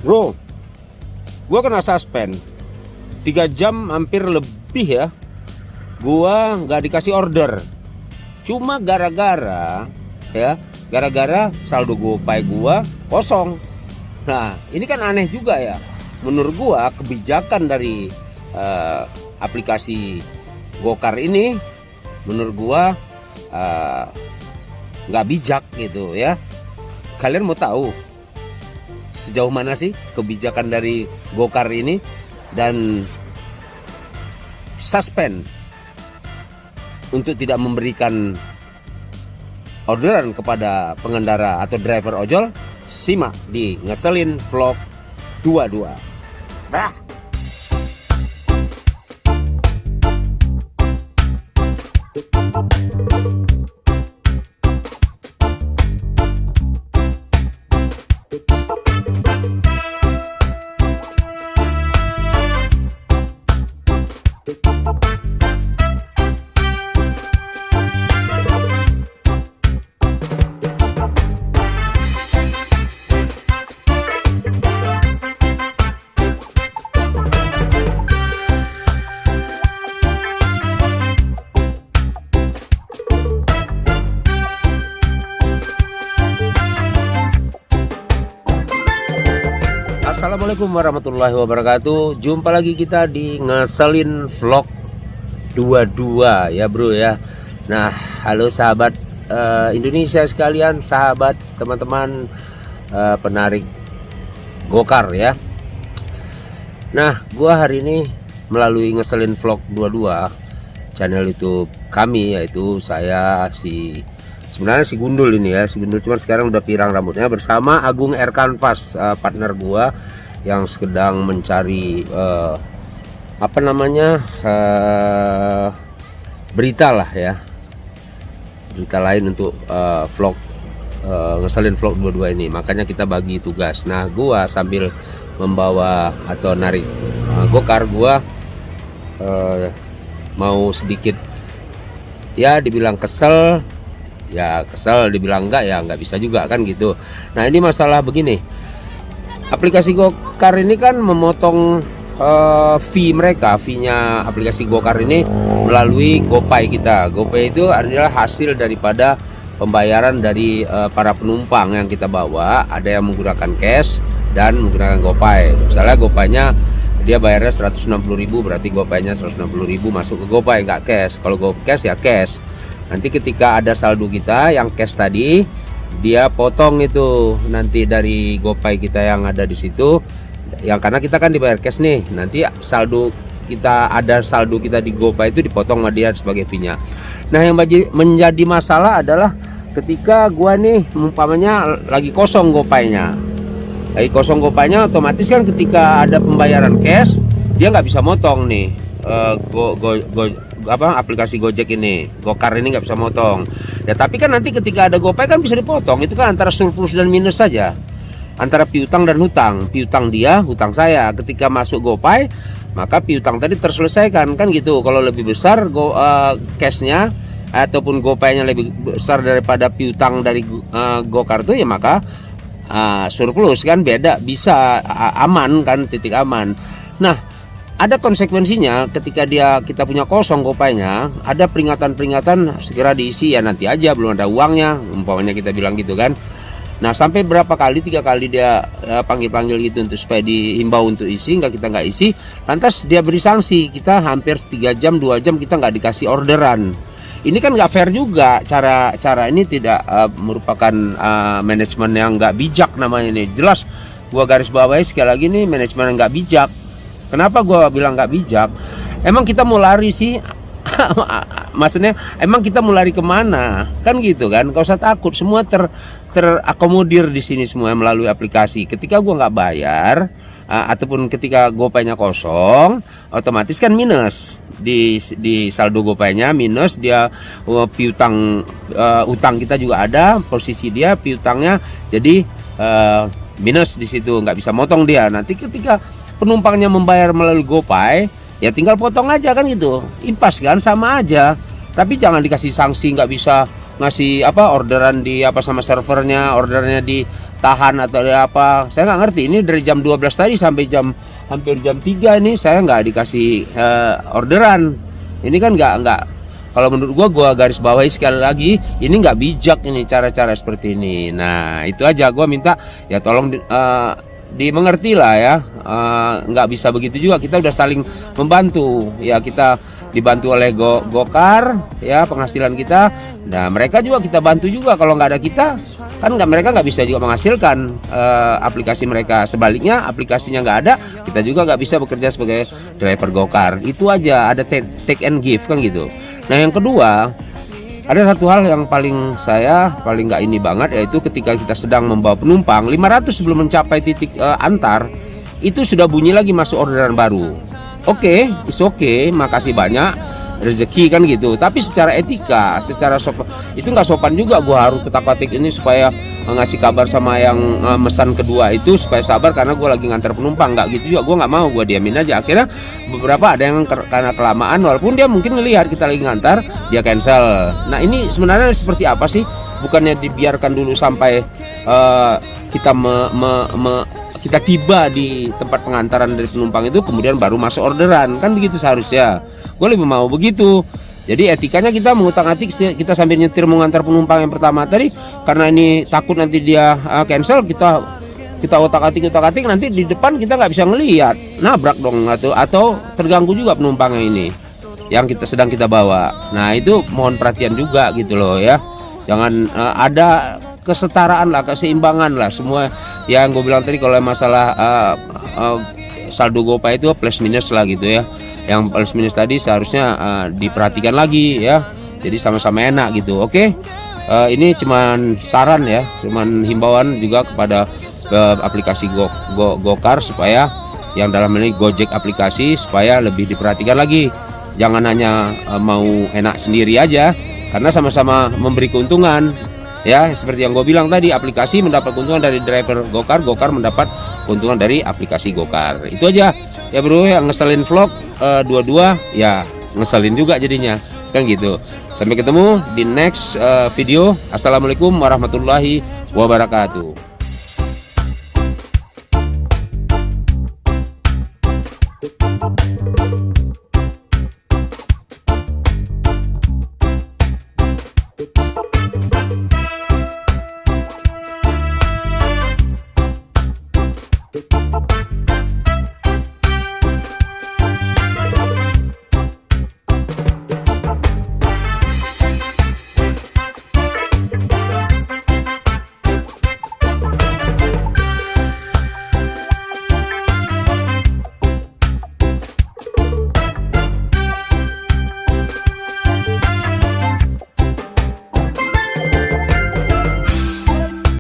Bro, gua kena suspend 3 jam hampir lebih ya. Gua nggak dikasih order. Cuma gara-gara saldo GoPay gua kosong. Nah, ini kan aneh juga ya. Menurut gua kebijakan dari aplikasi Gokar ini menurut gua nggak bijak gitu ya. Kalian mau tahu sejauh mana sih kebijakan dari Gokar ini dan suspend untuk tidak memberikan orderan kepada pengendara atau driver ojol? Simak di Ngeselin Vlog 22. Bah. Assalamualaikum warahmatullahi wabarakatuh. Jumpa lagi kita di Ngeselin Vlog 22 ya bro ya. Nah, halo sahabat Indonesia sekalian, sahabat teman-teman penarik Gokar ya. Nah, gua hari ini melalui Ngeselin Vlog 22 channel YouTube kami, yaitu saya sebenarnya si Gundul ini ya, si Gundul, cuman sekarang udah pirang rambutnya, bersama Agung Air Canvas, partner gua yang sedang mencari berita lah ya, berita lain untuk vlog Ngeselin Vlog 22 ini. Makanya kita bagi tugas. Nah, gua sambil membawa atau narik Gokar, gua mau sedikit ya dibilang kesel, dibilang enggak ya nggak bisa juga kan gitu. Nah, ini masalah begini, aplikasi Gokar ini kan memotong fee-nya aplikasi Gokar ini melalui GoPay kita. GoPay itu adalah hasil daripada pembayaran dari para penumpang yang kita bawa. Ada yang menggunakan cash dan menggunakan GoPay. Misalnya GoPay-nya dia bayarnya 160.000, berarti GoPay-nya 160.000 masuk ke GoPay, nggak cash. Kalau cash ya cash. Nanti ketika ada saldo kita yang cash tadi, dia potong itu nanti dari GoPay kita yang ada di situ. Yang karena kita kan dibayar cash nih, nanti saldo kita di GoPay itu dipotong sama dia sebagai fee-nya. Nah, yang menjadi masalah adalah ketika gua nih umpamanya lagi kosong GoPay-nya. Otomatis kan ketika ada pembayaran cash, dia nggak bisa motong nih aplikasi Gojek ini, Gokar ini nggak bisa motong ya. Tapi kan nanti ketika ada GoPay kan bisa dipotong. Itu kan antara surplus dan minus saja, antara piutang dan hutang. Piutang dia, hutang saya. Ketika masuk GoPay, maka piutang tadi terselesaikan kan gitu. Kalau lebih besar cashnya ataupun GoPay-nya lebih besar daripada piutang dari Gokar itu ya, maka surplus kan, beda, bisa aman kan, titik aman. Nah, ada konsekuensinya ketika kita punya kosong GoPay-nya, ada peringatan segera diisi ya, nanti aja belum ada uangnya, umpamanya kita bilang gitu kan. Nah, sampai berapa kali, 3 kali dia panggil gitu untuk supaya dihimbau untuk isi, kita nggak isi, lantas dia beri sanksi, kita hampir 3 jam 2 jam kita nggak dikasih orderan. Ini kan nggak fair juga, cara ini tidak merupakan manajemen yang nggak bijak namanya ini. Jelas gua garis bawahi sekali lagi nih, manajemen yang nggak bijak. Kenapa gue bilang nggak bijak? Emang kita mau lari sih? Maksudnya emang kita mau lari kemana? Kan gitu kan? Gak usah takut, semua terakomodir di sini semua melalui aplikasi. Ketika gue nggak bayar ataupun ketika GoPay-nya kosong, otomatis kan minus di saldo GoPay-nya, minus dia piutang, utang kita juga ada, posisi dia piutangnya jadi minus di situ, nggak bisa motong dia. Nanti ketika penumpangnya membayar melalui GoPay, ya tinggal potong aja kan gitu, impas kan, sama aja. Tapi jangan dikasih sanksi nggak bisa ngasih apa orderan di apa sama servernya, ordernya ditahan atau ada apa, saya nggak ngerti. Ini dari jam 12 tadi sampai hampir jam 3 ini saya nggak dikasih orderan. Ini kan nggak, kalau menurut gua garis bawahi sekali lagi, ini nggak bijak ini cara-cara seperti ini. Nah itu aja gua minta ya, tolong dimengerti lah ya, nggak bisa begitu juga. Kita udah saling membantu ya, kita dibantu oleh Gokar ya, penghasilan kita. Nah mereka juga kita bantu juga, kalau nggak ada kita kan mereka nggak bisa juga menghasilkan aplikasi mereka. Sebaliknya aplikasinya nggak ada, kita juga nggak bisa bekerja sebagai driver Gokar. Itu aja, ada take and give kan gitu. Nah yang kedua, ada satu hal yang paling nggak ini banget, yaitu ketika kita sedang membawa penumpang 500 sebelum mencapai titik antar, itu sudah bunyi lagi masuk orderan baru. Oke, it's okay, makasih banyak, rezeki kan gitu. Tapi secara etika, secara sopan, itu nggak sopan juga. Gua harus ketak-ketik ini supaya ngasih kabar sama yang mesan kedua itu supaya sabar karena gue lagi ngantar penumpang. Nggak gitu juga, gue nggak mau, gue diamin aja. Akhirnya beberapa ada yang karena kelamaan, walaupun dia mungkin ngelihat kita lagi ngantar, dia cancel. Nah ini sebenarnya seperti apa sih? Bukannya dibiarkan dulu sampai kita kita tiba di tempat pengantaran dari penumpang itu, kemudian baru masuk orderan, kan begitu seharusnya. Gue lebih mau begitu. Jadi etikanya kita mengutak-atik, kita sambil nyetir mengantar penumpang yang pertama tadi, karena ini takut nanti dia cancel, kita otak-atik nanti di depan kita nggak bisa ngelihat, nabrak dong, atau terganggu juga penumpangnya ini yang sedang kita bawa. Nah itu mohon perhatian juga gitu loh ya. Jangan ada kesetaraan lah, keseimbangan lah semua. Yang gue bilang tadi, kalau masalah saldo GoPay itu plus minus lah gitu ya. Yang plus minus tadi seharusnya diperhatikan lagi ya. Jadi sama-sama enak gitu. Oke. Ini cuman saran ya, cuman himbauan juga kepada aplikasi Gokar, supaya yang dalam ini Gojek aplikasi, supaya lebih diperhatikan lagi. Jangan hanya mau enak sendiri aja, karena sama-sama memberi keuntungan. Ya, seperti yang gue bilang tadi, aplikasi mendapat keuntungan dari driver Gokar, Gokar mendapat keuntungan dari aplikasi Gokar. Itu aja ya bro, yang ngeselin vlog dua-dua ya ngeselin juga jadinya kan gitu. Sampai ketemu di next video. Assalamualaikum warahmatullahi wabarakatuh.